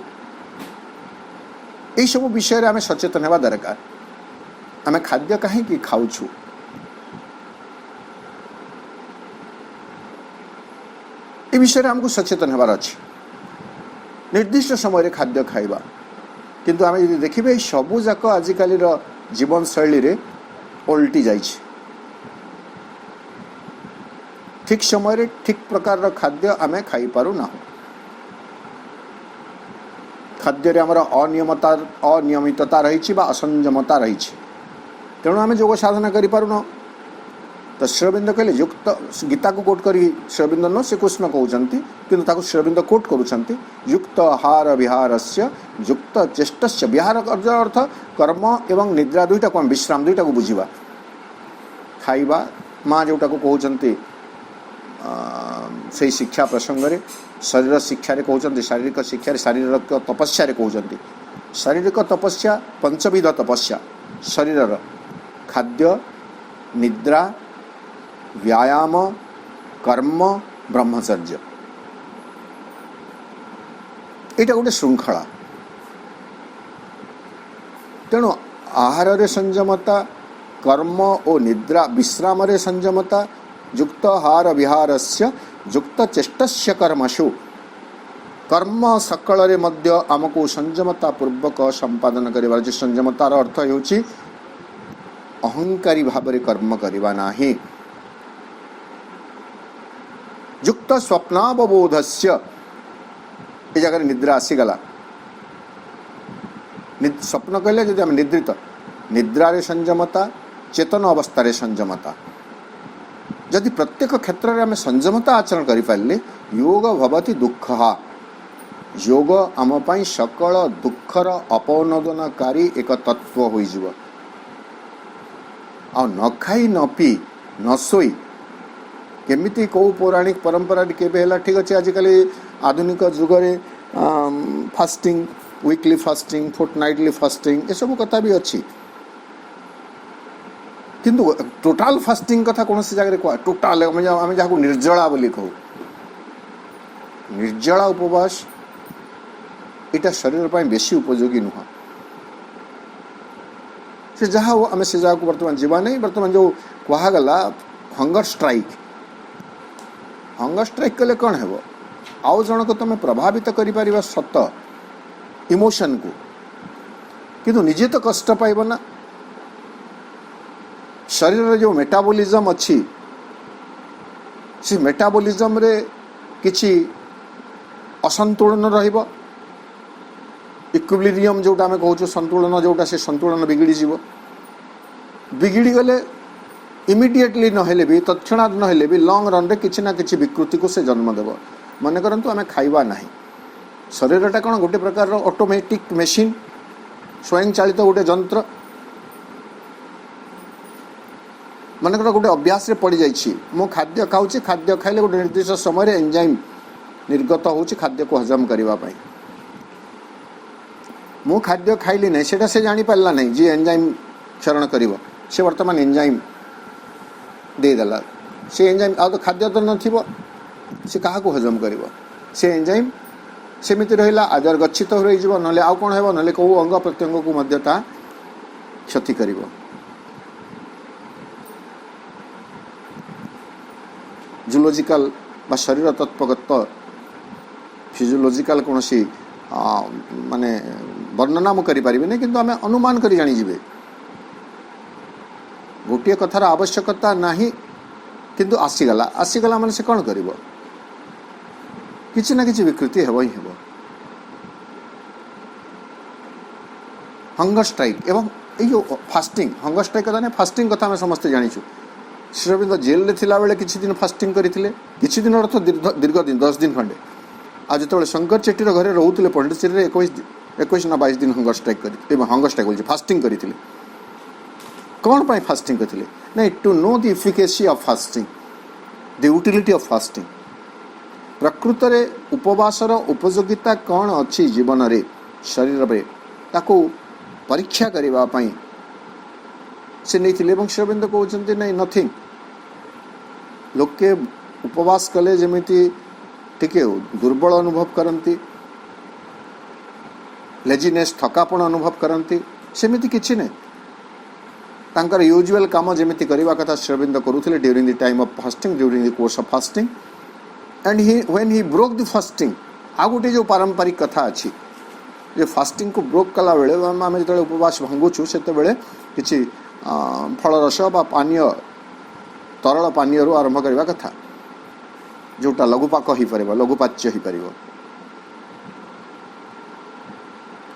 यही सब विषय रे आम सचेतन होगा दरकार आम खाद्य कहीं खाऊछु ये विषय रे हमको सचेतन होबार अच्छी निर्दिष्ट समय खाद्य खाइबा किंतु आम यदि देखिए सबू जाक आजिकाली जीवन शैली रे पलटि जाइछि ठीक समय ठीक प्रकार खाद्य आम खाई पारु ना खाद्य रे हमर अनियमितता रही असंयमता रही तेणु आम योग साधना करि पारु न तो श्रीरबिंद कहले युक्त गीता को कोट करी श्रीरबिंद न से कृष्ण कहते किंतु श्रीरबिंद कोट करुछंती युक्त हार विहारस्य युक्त चेष्टस्य विहार अर्थ कर्म एवं निद्रा दुईटा को विश्राम दुईटा को बुझिबा खाइबा माँ जोटा को कहते से शिक्षा प्रसंग रे शरीर शिक्षा कहते शारीरिक शिक्षा शारीरिक तपस्या कहते शारीरिक तपस्या पंचविध तपस्या शरीर खाद्य निद्रा व्यायाम कर्म ब्रह्मचर्य ଏଇଟା ଗୋଟେ ଶୃଙ୍ଖଳା। ତେଣୁ ଆହାରରେ ସଂଯମତା, କର୍ମ ଓ ନିଦ୍ରା ବିଶ୍ରାମରେ ସଂଯମତା, ଯୁକ୍ତ ହାର ବିହାରସ୍ୟ ଯୁକ୍ତ ଚେଷ୍ଟସ୍ୟ କର୍ମସୁ, କର୍ମ ସକଳରେ ମଧ୍ୟ ଆମକୁ ସଂଯମତା ପୂର୍ବକ ସମ୍ପାଦନ କରିବାର ଅଛି। ସଂଯମତାର ଅର୍ଥ ହେଉଛି ଅହଙ୍କାରୀ ଭାବରେ କର୍ମ କରିବା ନାହିଁ। ଯୁକ୍ତ ସ୍ୱପ୍ନାବବୋଧସ୍ୟ, ଏ ଜାଗାରେ ନିଦ୍ରା ଆସିଗଲା। ସ୍ୱପ୍ନ କହିଲେ ଯଦି ଆମେ ନିଦ୍ରିତ, ନିଦ୍ରାରେ ସଂଯମତା, ଚେତନ ଅବସ୍ଥାରେ ସଂଯମତା। ଯଦି ପ୍ରତ୍ୟେକ କ୍ଷେତ୍ରରେ ଆମେ ସଂଯମତା ଆଚରଣ କରିପାରିଲେ, ଯୋଗ ଭବତି ଦୁଃଖ, ଯୋଗ ଆମ ପାଇଁ ସକଳ ଦୁଃଖର ଅପନୋଦନକାରୀ ଏକ ତତ୍ତ୍ୱ ହୋଇଯିବ। ଆଉ ନ ଖାଇ ନ ପିଇ ନ ଶୋଇ କେମିତି କେଉଁ ପୌରାଣିକ ପରମ୍ପରାରେ କେବେ ହେଲା, ଠିକ୍ ଅଛି ଆଜିକାଲି ଆଧୁନିକ ଯୁଗରେ ଫାଷ୍ଟିଂ, ୱିକଲି ଫାଷ୍ଟିଂ, ଫୋର୍ଟନାଇଟଲି ଫାଷ୍ଟିଂ, ଏସବୁ କଥା ବି ଅଛି। କିନ୍ତୁ ଟୋଟାଲ ଫାଷ୍ଟିଂ କଥା କୌଣସି ଜାଗାରେ କୁହା, ଟୋଟାଲ ଆମେ ଯାହାକୁ ନିର୍ଜଳା ବୋଲି କହୁ, ନିର୍ଜଳା ଉପବାସ ଏଇଟା ଶରୀର ପାଇଁ ବେଶୀ ଉପଯୋଗୀ ନୁହଁ। ସେ ଯାହା ହଉ ଆମେ ସେ ଜାଗାକୁ ବର୍ତ୍ତମାନ ଯିବା ନାହିଁ। ବର୍ତ୍ତମାନ ଯେଉଁ କୁହାଗଲା ହଙ୍ଗର ଷ୍ଟ୍ରାଇକ୍, ହଙ୍ଗର ଷ୍ଟ୍ରାଇକ୍ କଲେ କ'ଣ ହେବ? ଆଉ ଜଣକୁ ତୁମେ ପ୍ରଭାବିତ କରିପାରିବ ସତ ଇମୋସନକୁ, କିନ୍ତୁ ନିଜେ ତ କଷ୍ଟ ପାଇବ ନା। ଶରୀରରେ ଯେଉଁ ମେଟାବୋଲିଜମ୍ ଅଛି, ସେ ମେଟାବୋଲିଜମ୍ରେ କିଛି ଅସନ୍ତୁଳନ ରହିବ। ଇକ୍ୱିଲିବ୍ରିୟମ୍ ଯେଉଁଟା ଆମେ କହୁଛୁ ସନ୍ତୁଳନ, ଯେଉଁଟା ସେ ସନ୍ତୁଳନ ବିଗିଡ଼ିଯିବ। ବିଗିଡ଼ିଗଲେ ଇମିଡ଼ିଏଟଲି ନହେଲେ ବି, ତତ୍କ୍ଷଣାତ୍ ନହେଲେ ବି, ଲଙ୍ଗ୍ ରନ୍ରେ କିଛି ନା କିଛି ବିକୃତିକୁ ସେ ଜନ୍ମ ଦେବ। ମନେ କରନ୍ତୁ ଆମେ ଖାଇବା ନାହିଁ, ଶରୀରଟା କ'ଣ ଗୋଟେ ପ୍ରକାରର ଅଟୋମେଟିକ୍ ମେସିନ୍, ସ୍ୱୟଂଚାଳିତ ଗୋଟେ ଯନ୍ତ୍ର। ମନେକର ଗୋଟେ ଅଭ୍ୟାସରେ ପଡ଼ିଯାଇଛି, ମୁଁ ଖାଦ୍ୟ ଖାଉଛି, ଖାଦ୍ୟ ଖାଇଲେ ଗୋଟେ ନିର୍ଦ୍ଦିଷ୍ଟ ସମୟରେ ଏନ୍ଜାଇମ୍ ନିର୍ଗତ ହେଉଛି ଖାଦ୍ୟକୁ ହଜମ କରିବା ପାଇଁ। ମୁଁ ଖାଦ୍ୟ ଖାଇଲି ନାହିଁ, ସେଇଟା ସେ ଜାଣିପାରିଲା ନାହିଁ। ଯିଏ ଏନ୍ଜାଇମ୍ କ୍ଷରଣ କରିବ, ସେ ବର୍ତ୍ତମାନ ଏନ୍ଜାଇମ୍ ଦେଇଦେଲା। ସେ ଏନ୍ଜାଇମ୍, ଆଉ ତ ଖାଦ୍ୟ ତ ନଥିବ, ସେ କାହାକୁ ହଜମ କରିବ? ସେ ଏନ୍ଜାଇମ୍ ସେମିତି ରହିଲା, ଆଦର ଗଚ୍ଛିତ ରହିଯିବ, ନହେଲେ ଆଉ କ'ଣ ହେବ? ନହେଲେ କେଉଁ ଅଙ୍ଗ ପ୍ରତ୍ୟଙ୍ଗକୁ ମଧ୍ୟ ତାହା କ୍ଷତି କରିବ। ଜୁଲୋଜିକାଲ ବା ଶରୀର ତତ୍ତ୍ୱଗତ ଫିଜିଓଲୋଜିକାଲ କୌଣସି ମାନେ ବର୍ଣ୍ଣନା ମୁଁ କରିପାରିବିନି, କିନ୍ତୁ ଆମେ ଅନୁମାନ କରି ଜାଣିଯିବେ। ଗୋଟିଏ କଥାର ଆବଶ୍ୟକତା ନାହିଁ, କିନ୍ତୁ ଆସିଗଲା ମାନେ ସେ କ'ଣ କରିବ? କିଛି ନା କିଛି ବିକୃତି ହେବ ହିଁ ହେବ। ହଙ୍ଗର ଷ୍ଟ୍ରାଇକ୍ ଏବଂ ଏଇ ଯେଉଁ ଫାଷ୍ଟିଂ, ହଙ୍ଗର ଷ୍ଟ୍ରାଇକ୍ କଥା ନାହିଁ, ଫାଷ୍ଟିଂ କଥା ଆମେ ସମସ୍ତେ ଜାଣିଛୁ। ଶ୍ରୀଅରବିନ୍ଦ ଜେଲରେ ଥିଲାବେଳେ କିଛି ଦିନ ଫାଷ୍ଟିଂ କରିଥିଲେ, କିଛି ଦିନ ଅର୍ଥ ଦୀର୍ଘ ଦିନ, 10 ଦିନ ଖଣ୍ଡେ। ଆଉ ଯେତେବେଳେ ଶଙ୍କର ଚେଟ୍ଟିର ଘରେ ରହୁଥିଲେ ପଣ୍ଡିଚେରୀରେ, 21 ନା 22 ଦିନ ହଙ୍ଗର ଷ୍ଟ୍ରାଇକ୍ କରିଥିଲେ, ହଙ୍ଗର ଷ୍ଟ୍ରାଇକ୍ କହୁଛି ଫାଷ୍ଟିଂ କରିଥିଲେ। କ'ଣ ପାଇଁ ଫାଷ୍ଟିଂ କରିଥିଲେ? ନାଇଁ, to know the efficacy of fasting, the utility of fasting. ପ୍ରକୃତରେ ଉପବାସର ଉପଯୋଗିତା କ'ଣ ଅଛି ଜୀବନରେ, ଶରୀରରେ, ତାକୁ ପରୀକ୍ଷା କରିବା ପାଇଁ ସେ ନେଇଥିଲେ। ଏବଂ ଶ୍ରୀଅରବିନ୍ଦ କହୁଛନ୍ତି ନାଇଁ, ନଥିଙ୍ଗ। ଲୋକେ ଉପବାସ କଲେ ଯେମିତି ଟିକେ ଦୁର୍ବଳ ଅନୁଭବ କରନ୍ତି, ଲେଜିନେସ୍, ଥକାପଣ ଅନୁଭବ କରନ୍ତି, ସେମିତି କିଛି ନାହିଁ। ତାଙ୍କର ୟୁଜୁଆଲ କାମ ଯେମିତି କରିବା କଥା ଶ୍ରୀଅରବିନ୍ଦ କରୁଥିଲେ during the time of fasting, during the course of fasting. And when Hi broke the fasting, ଆଉ ଗୋଟେ ଯେଉଁ ପାରମ୍ପରିକ କଥା ଅଛି ଯେ ଫାଷ୍ଟିଂକୁ ବ୍ରୋକ୍ କଲାବେଳେ ଆମେ ଯେତେବେଳେ ଉପବାସ ଭାଙ୍ଗୁଛୁ, ସେତେବେଳେ କିଛି ଫଳରସ ବା ପାନୀୟ, ତରଳ ପାନୀୟରୁ ଆରମ୍ଭ କରିବା କଥା, ଯେଉଁଟା ଲଘୁପାକ ହୋଇପାରିବ, ଲଘୁପାଚ୍ୟ ହୋଇପାରିବ।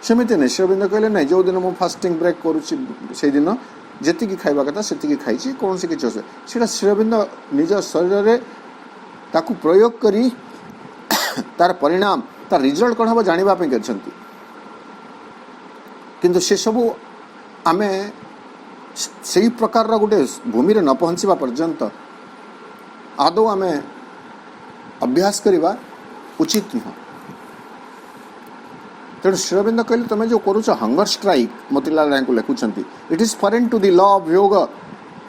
ସେମିତି ନାହିଁ। ଶ୍ରୀଅରବିନ୍ଦ କହିଲେ ନାହିଁ, ଯେଉଁଦିନ ମୁଁ ଫାଷ୍ଟିଂ ବ୍ରେକ୍ କରୁଛି ସେଇଦିନ ଯେତିକି ଖାଇବା କଥା ସେତିକି ଖାଇଛି, କୌଣସି କିଛି ଅସୁବିଧା। ସେଇଟା ଶ୍ରୀଅରବିନ୍ଦ ନିଜ ଶରୀରରେ ତାକୁ ପ୍ରୟୋଗ କରି ତାର ପରିଣାମ, ତାର ରିଜଲ୍ଟ କ'ଣ ହେବ ଜାଣିବା ପାଇଁ କରିଛନ୍ତି। କିନ୍ତୁ ସେସବୁ ଆମେ ସେହି ପ୍ରକାରର ଗୋଟେ ଭୂମିରେ ନ ପହଞ୍ଚିବା ପର୍ଯ୍ୟନ୍ତ ଆଦୌ ଆମେ ଅଭ୍ୟାସ କରିବା ଉଚିତ ନୁହଁ। ତେଣୁ ଶ୍ରୀଅରବିନ୍ଦ କହିଲେ, ତୁମେ ଯେଉଁ କରୁଛ ହଙ୍ଗର ଷ୍ଟ୍ରାଇକ୍, ମୋତିଲାଲ ରାୟଙ୍କୁ ଲେଖୁଛନ୍ତି, it is foreign to the law of yoga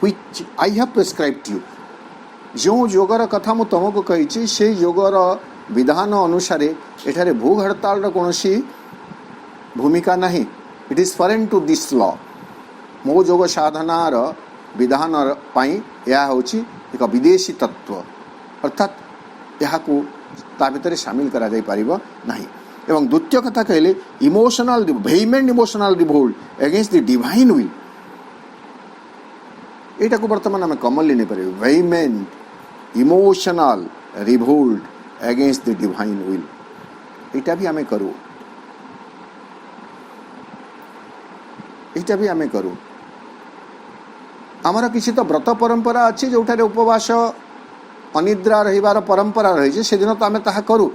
which I have prescribed you. ଯେଉଁ ଯୋଗର କଥା ମୁଁ ତୁମକୁ କହିଛି, ସେଇ ଯୋଗର विधान अनुसार एठारे भू हड़ताल कौन भूमिका नहीं. It is foreign to this law. मो जोग साधनार विधान पाई यह होची एक विदेशी तत्व, अर्थात यह को ता भितर सामिल करा जाई परिबो नहीं. एवं द्वितीय कथा कहले emotional vehement emotional revolt against the divine will. एटा को वर्तमान आम कमनली नहीं पारे. Vehement emotional revolt against the divine will एटा भी आम करूँ. भी आम करूँ. आमर किसी तो व्रत परंपरा अच्छी जोठारे उपवास अनिद्रा रहिबार परंपरा रही से दिन तो आम ताहा करूँ.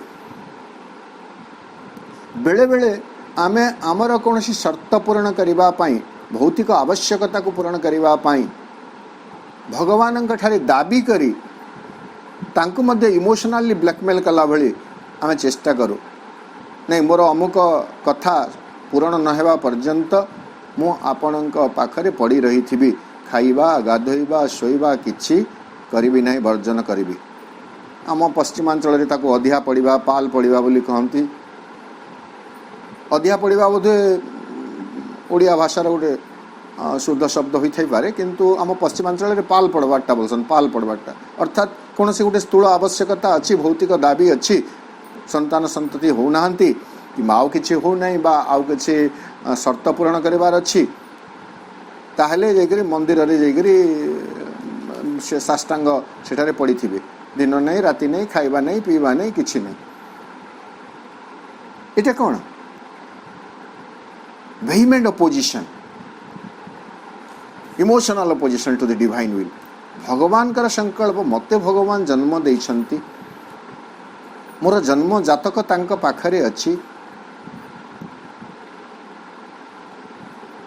बेले बेले आमे आमर कौन शर्त पूरण करने पाई भौतिक आवश्यकता को पूरण करने पाई भगवान ठारे दाबी करी तांको मध्य इमोशनली ब्लैकमेल कला भली आम चेष्टा करूँ. नहीं मोर अमुक कथा पूरण न हेबा पर्यंत मु आपणक पाखरे पड़ी रही थी. खाइबा गाधोइबा शोइबा किछि करिबी नहीं, वर्जन करिबी. आम पश्चिमांचल रे ताको अधिया पड़िबा पाल पड़िबा बोली कहती. अधिया पड़िबा बोधे ओडिया भाषार गोटे शुद्ध शब्द होई थाई पारे, किंतु आम पश्चिमांचल रे पाल पड़वाटा बोलसन. पाल पड़वाटा अर्थात कौन से गोटे स्थूल आवश्यकता अच्छी, भौतिक दाबी अच्छी, संतान संतति हो नाहंती कि माओ किछि हो नहीं बा आउ किछि शर्त पूरण करिवार अच्छी, ताहले जाइकरी मंदिर रे जाइकरी से साष्टांग सेठारे पड़ी थिबे. दिन नहीं राति नहीं, खाइबा नहीं पीवा नहीं, किछि नहीं. एटा कौन vehement opposition, emotional opposition to the divine will. भगवान कर संकल्प मते भगवान जन्म देइछंती, मोर जन्म जातक तांक पाखरे अछि,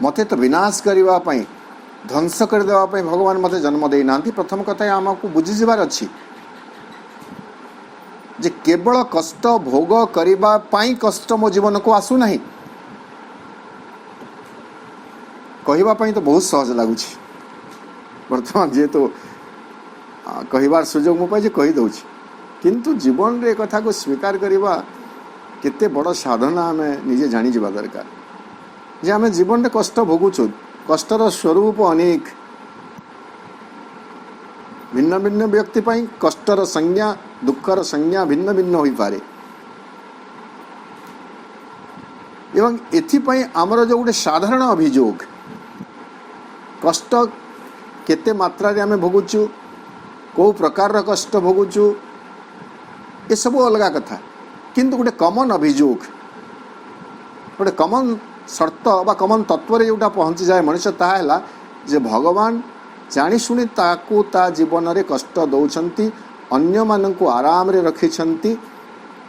मते तो विनाश करवा पाई ध्वंस कर देवा पाई भगवान मते जन्म दे नांती. प्रथम कथा आमको बुझी जबार अछि जे केवल कष्ट भोग करबा पाई कष्ट मो जीवन को आसु नहीं. कहवा पाई तो बहुत सहज लगुच वर्तमान जे तो कहबार सुजोग मो पाई कही दउछि, किंतु जीवन रे कथा को स्वीकार करबा केते बड़ साधना आमे निजे जानि जबा दरकार. जे आमे जीवन रे कष्ट भोगुछु, कष्टर स्वरूप अनेक, भिन्न भिन्न व्यक्ति पाई कष्टर संज्ञा दुखर संज्ञा भिन्न भिन्न होई पारे. एवं एथिपाई आमर जो गोटे साधारण अभियोग कष्ट केते मात्रा रे आमे भोगुछु, को प्रकार रा कष्ट भोगुछु, ये सब अलग कथा, किंतु गोटे कमन अभियोग गोटे कमन शर्त बा कमन तत्व रे जोटा पहुंची जाए मनुष्य ताहा जे भगवान जानी शुणी ताकू ता जीवन रे कष्ट दौछंती, अन्य मानंकु आराम रे रखिछंती,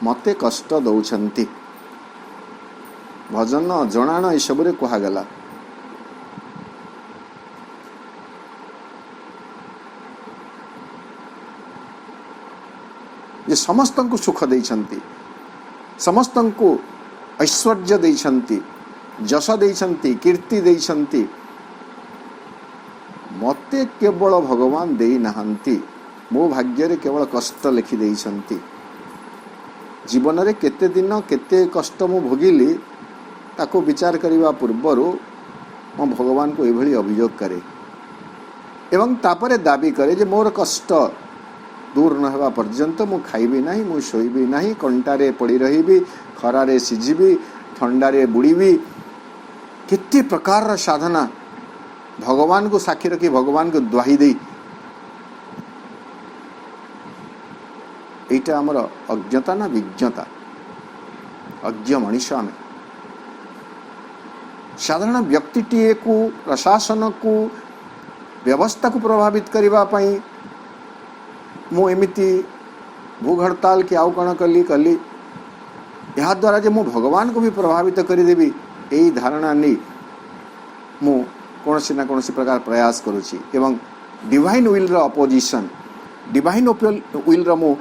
मते कष्ट दौछंती. भजन जणाण ए सब रे कहा गला. जे समस्तंकु सुख देइछंती, समस्तंकु ऐश्वर्य देइछंती, जश देइछंती, कीर्ति देइछंती, मते केवल भगवान देई नाहंती. मो भाग्य रे केवल कष्ट लिखि देइछंती. जीवन रे केते दिन केते कष्ट मु भोगिली ताको विचार करिवा पूर्वरु मो भगवान को एभली अभियोग करे एवं तापरे दाबी करे जे मोर कष्ट दूर न हेबा पर्यंत मु खाइबी नाही, मु शोइबी नाही, कंटारे पड़ी रहिबी, खरारे सिझिबी, ठंडारे बुड़ीबी. केते प्रकार साधना भगवान को साक्षी रखी भगवान को दुहाई दे. एटा हमर अज्ञता ना विज्ञता, अज्ञ मनीष आमे. साधारण व्यक्तिटीए को प्रशासन को व्यवस्था को प्रभावित करबा पई मु एमिति भूख हड़ताल कि आउ कण कली या द्वारा जे मु भगवान को भी प्रभावित करदेवी यही धारणा नहीं मु कौन ना कौन प्रकार प्रयास करुच्ची. एवं डिवाइन विल रो अपोजिशन, डिवाइन विल रो मु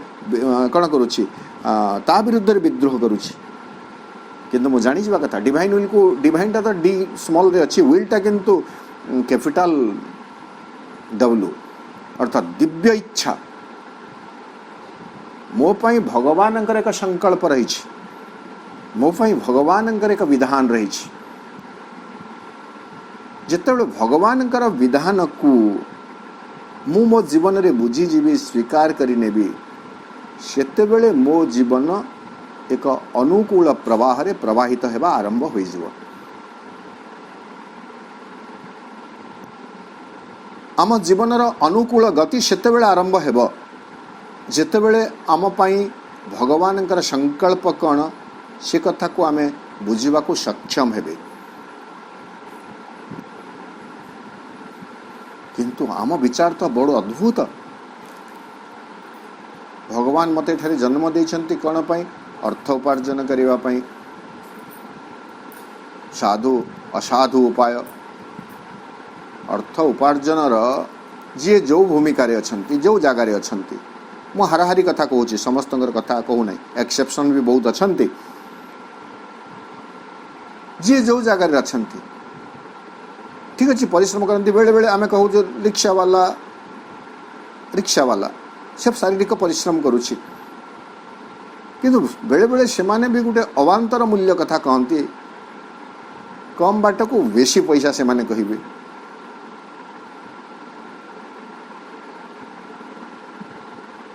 कौन करुच्ची ता विरुद्ध विद्रोह करुच्ची. किंतु मु जानी जावा कथा डिवाइन विल को, डिवाइन टा तो डी स्मॉल रे अच्छी, विल टा किंतु कैपिटल डब्ल्यू, अर्थात दिव्य इच्छा. मो पाई भगवानंकर एक संकल्प रही, मो पाई भगवानंकर एक विधान रही। जितेबाला भगवानंकर विधान को मु मो जीवन रे बुझीजी स्वीकार करिनेबी, सेतेबेले मो जीवन एक अनुकूल प्रवाह रे प्रवाहित हेबा आरंभ होई जिवो। आम जीवनर अनुकूल गति सेतेबेले आरंभ हेबो जेतेबेले आम पाई भगवानंकर संकल्प कौन से कथा को आमे बुझीबा को सक्षम हेबे। किंतु आम विचार तो बड़ अद्भुत। भगवान मते ठारे जन्म देइछंती कौन पाई? अर्थ उपार्जन करिवा पाई, साधु असाधु उपाय। अर्थ उपार्जन जी जो भूमिका अछंती, जो जगार अछंती, मु हाराहारी कथा कहूँ, समस्त कथा कहू ना, एक्सेप्शन भी बहुत अछंती। जी जो जगार अछंती ठीक अच्छे परिश्रम करती, बेले बेले आम कहूँ रिक्शा वाला सब शारीरिक परिश्रम करुच्ची, किंतु बेले बेले से माने भी गोटे अवांतर मूल्य कथा कहती, कम बाट को बेसी पैसा से माने कहिबे।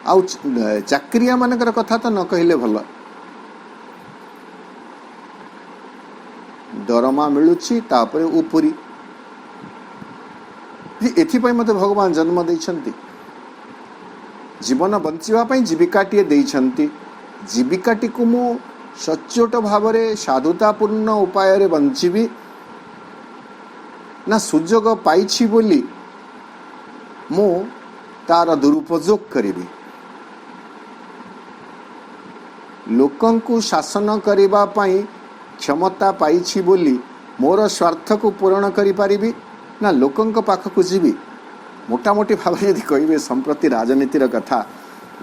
आउ चाकरिया मानकर कथा तो न कहले भल, दरमा मिलुची तापरे उपरी। एथिपाई मते भगवान जन्म देइछंती, जीवन बंचिबा पई जीविकाटीए देइछंती। जीविकाटी को मु सच्चोट भाव में साधुतापूर्ण उपाय रे बंचिबी ना सुजोग पाइछि बोली मु तार दुरुपयोग करिबी। लोकं को शासन करिबा पई क्षमता पाइछि बोली मोर स्वार्थ को पूर्ण करि पारिबी ना लोकं पाख को जीवी। मोटामोटी भाव यदि कहे संप्रति राजनीतिर कथा,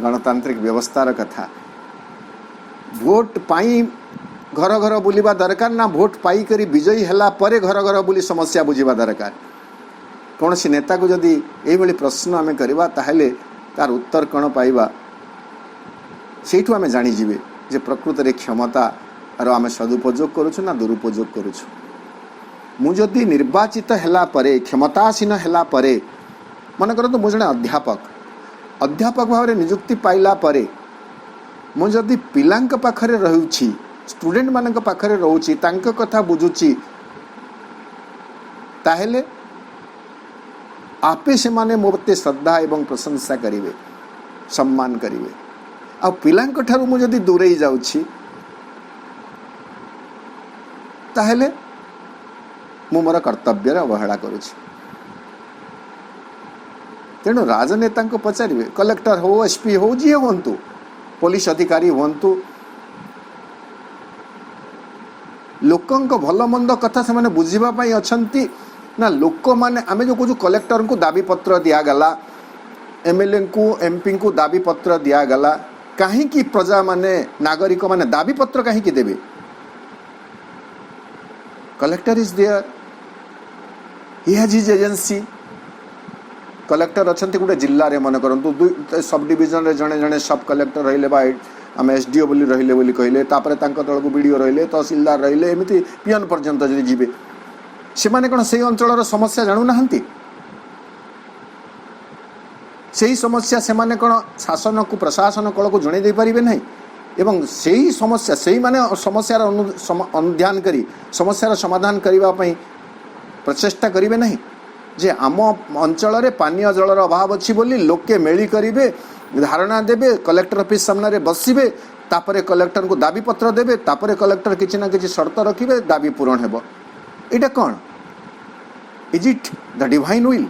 गणतांत्रिक व्यवस्थार कथा, भोट पाई घर घर बुलिबा दरकार ना भोट पाई करी विजयी हैला परे घर घर बुली समस्या बुझीबा दरकार। कौन सी नेता को जदि यही प्रश्न आम करवा ताहले तार उत्तर कौन पाइबा, सेठू आम जानीजे जे प्रकृत रे क्षमता आम सदुपयोग करुछु ना दुरुपयोग करुछु। मु जदि निर्वाचित हैला परे, क्षमतासीन हैला परे, मन करतु मु जने अध्यापक भाव में नियुक्ति पाइला परे मु जदि पिलांक पाखरे रहउछि, स्टूडेंट मानक पाखरे रहउछि, तांक कथा बुझुछि, ताहेले आपे से माने मोते श्रद्धा एवं प्रशंसा करिवे, सम्मान करिवे। आ पिलांक ठारू मु जदि दूरेई जाउछि ताहेले मु मोर कर्तव्य अवहेला करुछि। तेणु राजनेता को पचारे, कलेक्टर हो, एसपी हो, जी हूँ, पुलिस अधिकारी हूँ, लोकं भल मंद कथा से बुझापी अच्छा ना लोक मैंने आम जो कह कलेक्टर को दाबी पत्र दिगला, एमएलए को एमपी को दाबी पत्र दिगला, कहीं प्रजा माने नागरिक माने दाबी पत्र कहीं देवे? Collector is there, he has his agency. Collector अच्छा गोटे जिले में मन करूँ सब डिविजन रे जड़े जड़े सब कलेक्टर रहिले बा आम एसडीओ बोली रहिले बोली कहले, तापर तल को बीडीओ रहिले, तहसीलदार रहिले, एमती पियन पर्यंत जब जीवे से माने कौन से अंचल समस्या जानू ना, से समस्या से माने कौन शासन को प्रशासन कल को जन दे पारे ना, एवं से ही समस्या से ही माने समस्यार अनुध्यान करी समस्यार समाधान करने प्रचेष्टा करेंगे ना जे आम अंचल रे पानीय जलर अभाव अच्छी बोली लोके मेली करेंगे, धारणा देवे, कलेक्टर ऑफिस सामने बसबे, तापरे कलेक्टर को दाबी पत्र देवे, तापरे कलेक्टर किसी ना किसी शर्त रखिए, दाबी पूरण हेबो। इटा कौन? Is it the divine will?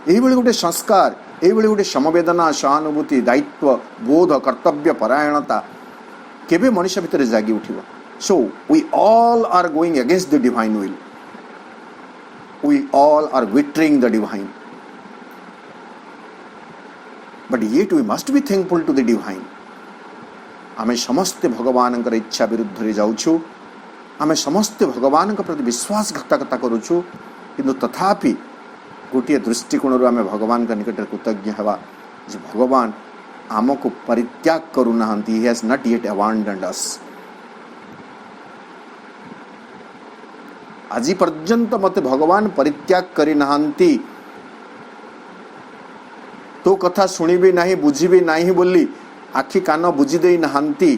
यही गोटे संस्कार, यही गोटे समवेदना, सहानुभूति, दायित्व बोध, कर्तव्य परायणता केबे मनुष्य भितर जागी उठिबो? So we all are going against the divine will. We all are betraying the divine. But yet we must be thankful to the divine. आमे समस्ते भगवान इच्छा विरुद्ध रे जाउछु, आमे समस्ते भगवान प्रति विश्वासघातकता करुछु, किंतु तथापि गोटे दृष्टिकोण आमे भगवान निकट कृतज्ञ हवा जे भगवान आमको परित्याग करूना, ही हैज नॉट येट अबांडन्ड अस। आज पर्यंत मते भगवान परित्याग करी नाहंती, तो कथा सुनिबी नाही बुझिबी नाही बोली आखि कान बुझी देई नाहंती।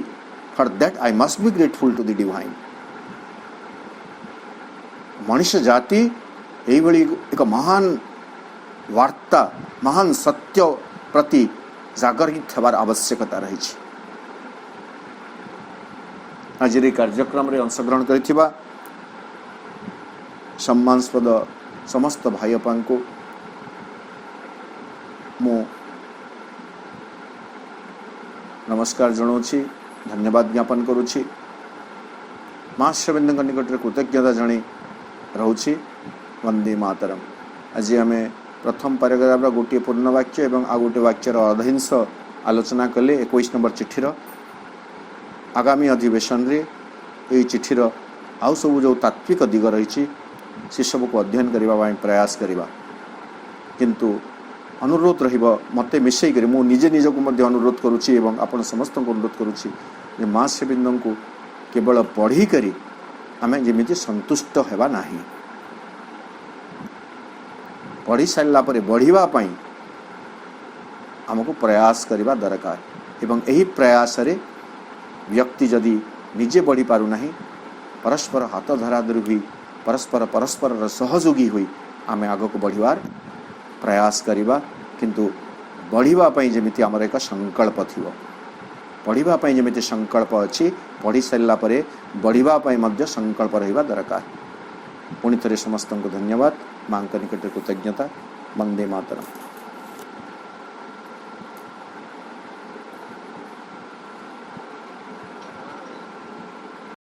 For that I must be grateful to the divine. मनुष्य जाति एई भली एक महान वार्ता, महान सत्य प्रति जागरित हेबार आवश्यकता रही। आज कार्यक्रम रे अंशग्रहण करिथिबा सम्मानस्पद समस्त भाई अपन को मु नमस्कार जनाऊँगी, धन्यवाद ज्ञापन करुँची। माँ श्रीबिंद निकट कृतज्ञता जन रोची। वंदे मातरम। आज आम प्रथम पैराग्राफ गोटे पूर्ण वाक्य एवं आ गोटे वाक्यर अधांश आलोचना कले 21 नंबर चिठीर। आगामी अधिवेशन रे यही चिठीर आउ सब जो तात्विक दिग रही से सब को अध्ययन करने प्रयास करवा। किंतु अनुरोध रहिबो मते मिसई करी मु निजे निज को मध्य अनुरोध करुछि एवं आपण समस्त को अनुरोध करुछि जे माँ श्रीबिंद को केवल पढ़ी करी आमे जेमिति संतुष्ट हेबा नाही। पढ़ी सारा पर बढ़िबा पई हमको प्रयास करबा दरकार एवं यही प्रयास रे व्यक्ति जदि निजे बढ़ी पारु नाही, परस्पर हाथ धराधरी हुई परस्पर परस्पर सहयोगी हुई आमे आग को बढ़िबार प्रयास करिबा। किंतु बढ़िबा पई जेमिति हमर एक संकल्प थिबो, पढ़िबा पई जेमिति संकल्प अछि, पढ़ी सारा परे बढ़िबा पई मध्य संकल्प रहिबा दरकार। पुणी थरे समस्त को धन्यवाद, मां निकट कृतज्ञता। वंदे मातरम।